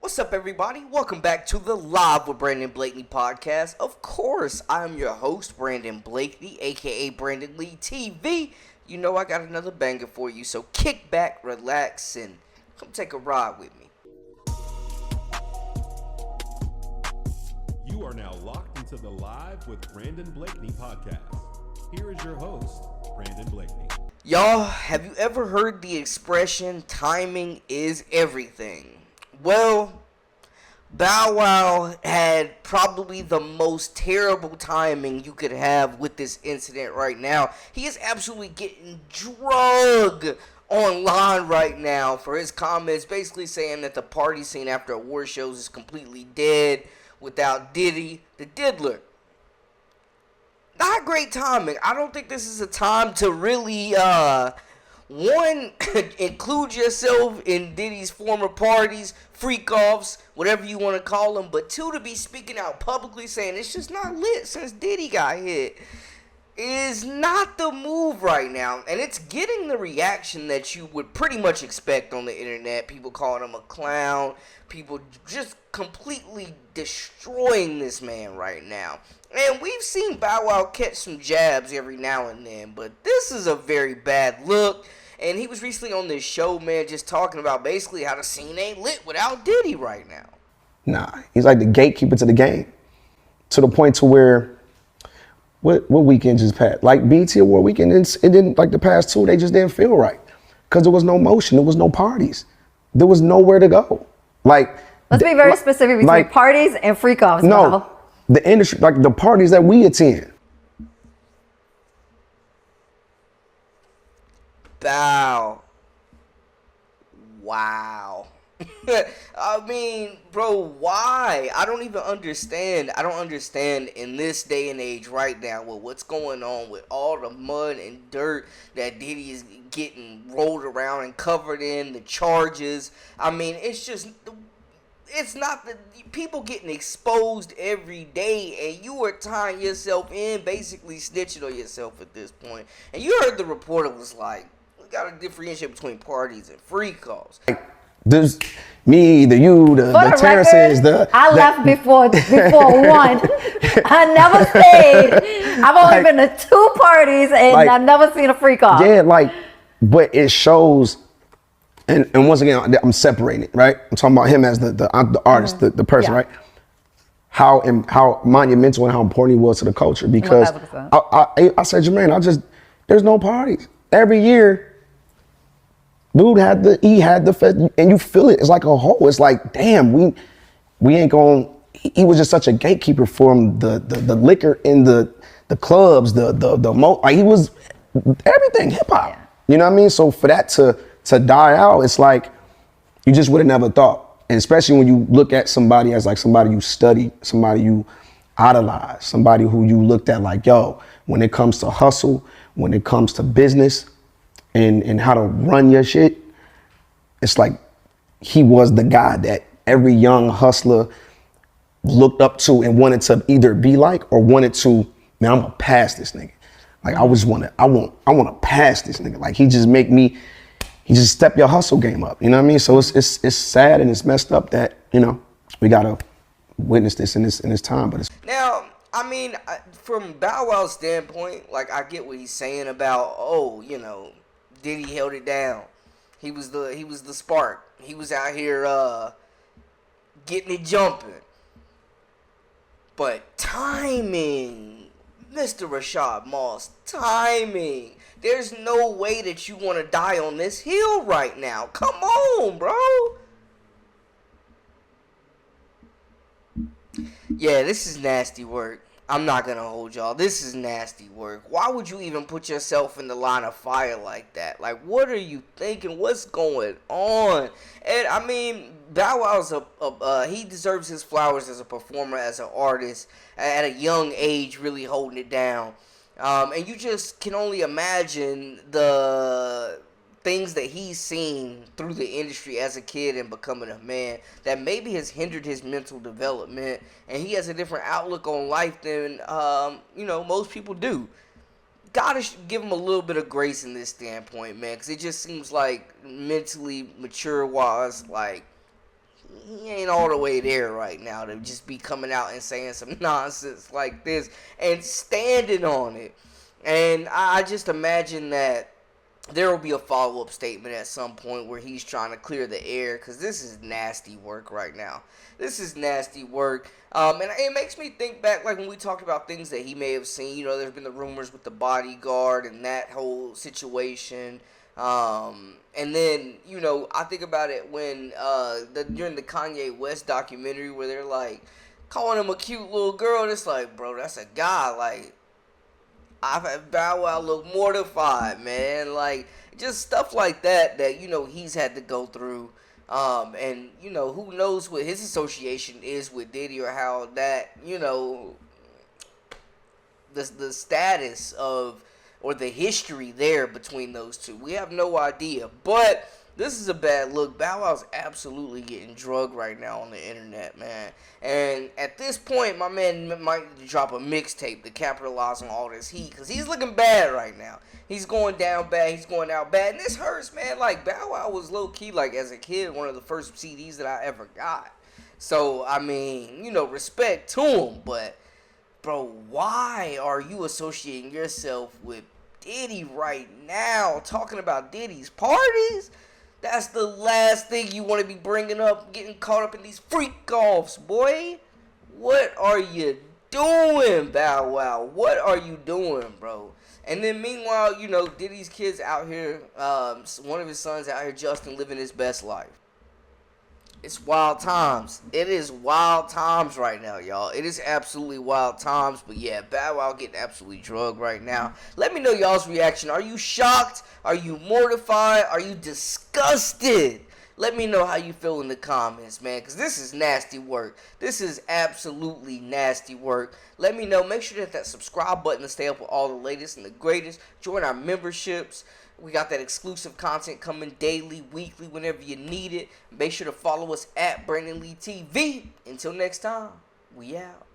What's up, everybody? Welcome back to the Live with Brandon Blakeney podcast. Of course, I'm your host, Brandon Blakeney, aka Brandon Lee TV. You know I got another banger for you, so kick back, relax, and come take a ride with me. You are now locked into the Live with Brandon Blakeney podcast. Here is your host, Brandon Blakeney. Y'all, have you ever heard the expression, timing is everything? Well, Bow Wow had probably the most terrible timing you could have with this incident right now. He is absolutely getting drugged online right now for his comments, basically saying that the party scene after award shows is completely dead without Diddy, the diddler. Not great timing. I don't think this is a time to really, one, include yourself in Diddy's former parties, freak-offs, whatever you want to call them. But two, to be speaking out publicly saying it's just not lit since Diddy got hit is not the move right now. And it's getting the reaction that you would pretty much expect on the internet. People calling him a clown. People just completely destroying this man right now. And we've seen Bow Wow catch some jabs every now and then, but this is a very bad look. And he was recently on this show, man, just talking about basically how the scene ain't lit without Diddy right now. Nah, he's like the gatekeeper to the game. To the point to where, what weekend just passed? Like BET Award weekend, it didn't, like the past two, they just didn't feel right. Because there was no motion, there was no parties. There was nowhere to go. Like, let's be very specific between like, parties and freak-offs. No, the industry, like the parties that we attend. Bow. Wow. I mean, bro, why? I don't even understand. I don't understand in this day and age right now with what's going on with all the mud and dirt that Diddy is getting rolled around and covered in, the charges. I mean, it's just, it's not the people getting exposed every day, and you are tying yourself in, basically snitching on yourself at this point. And you heard the reporter was like, we got to differentiate between parties and free calls. There's me, the Terrences, I left before one. I never stayed. I've only been to two parties and I've never seen a freak off. Yeah, but it shows, and once again, I'm separating it, right? I'm talking about him as the artist, the person, right? How monumental and how important he was to the culture. Because I said, Jermaine, there's no parties. Every year, dude had the fest, and you feel it. It's like a hole. It's like, damn, we ain't going. He was just such a gatekeeper for him. The liquor in the clubs, like he was everything hip hop. Yeah. You know what I mean? So for that to die out, it's like you just would have never thought. And especially when you look at somebody as like somebody you studied, somebody you idolized, somebody who you looked at like, yo, when it comes to hustle, when it comes to business, and how to run your shit, it's like he was the guy that every young hustler looked up to and wanted to either be like or wanted to, man, I'm gonna pass this nigga. Like I wanna pass this nigga. Like he just step your hustle game up. You know what I mean? So it's sad and it's messed up that, we gotta witness this in this time. But it's now, I mean, from Bow Wow's standpoint, like I get what he's saying about, Diddy held it down. He was the spark. He was out here getting it jumping. But timing, Mr. Rashad Moss, timing. There's no way that you want to die on this hill right now. Come on, bro. Yeah, this is nasty work. I'm not going to hold y'all. This is nasty work. Why would you even put yourself in the line of fire like that? Like, what are you thinking? What's going on? And, I mean, Bow Wow's he deserves his flowers as a performer, as an artist, at a young age, really holding it down. And you just can only imagine the things that he's seen through the industry as a kid and becoming a man that maybe has hindered his mental development, and he has a different outlook on life than most people do. Gotta give him a little bit of grace in this standpoint, man, because it just seems like mentally mature wise, like he ain't all the way there right now to just be coming out and saying some nonsense like this and standing on it. And I just imagine that there will be a follow-up statement at some point where he's trying to clear the air, because this is nasty work right now. This is nasty work. And it makes me think back, like, when we talked about things that he may have seen. You know, there's been the rumors with the bodyguard and that whole situation. And then, you know, I think about it when during the Kanye West documentary where they're, like, calling him a cute little girl. And it's like, bro, that's a guy. Like, I've had Bow Wow look mortified, man. Like, just stuff like that, you know, he's had to go through. And, you know, who knows what his association is with Diddy or how that, you know, the status of, or the history there between those two. We have no idea. But this is a bad look. Bow Wow's absolutely getting drugged right now on the internet, man. And at this point, my man might drop a mixtape to capitalize on all this heat, because he's looking bad right now. He's going down bad. He's going out bad. And this hurts, man. Like, Bow Wow was low-key, like, as a kid, one of the first CDs that I ever got. So, I mean, you know, respect to him. But, bro, why are you associating yourself with Diddy right now? Talking about Diddy's parties? That's the last thing you want to be bringing up, getting caught up in these freak-offs, boy. What are you doing, Bow Wow? What are you doing, bro? And then meanwhile, you know, Diddy's kids out here, one of his sons out here, Justin, living his best life. It's wild times. It is wild times right now, y'all. It is absolutely wild times. But yeah, Bow Wow getting absolutely drugged right now. Let me know y'all's reaction. Are you shocked? Are you mortified? Are you disgusted? Let me know how you feel in the comments, man, because this is nasty work. This is absolutely nasty work. Let me know. Make sure to hit that subscribe button to stay up with all the latest and the greatest. Join our memberships. We got that exclusive content coming daily, weekly, whenever you need it. Make sure to follow us at Brandon Lee TV. Until next time, we out.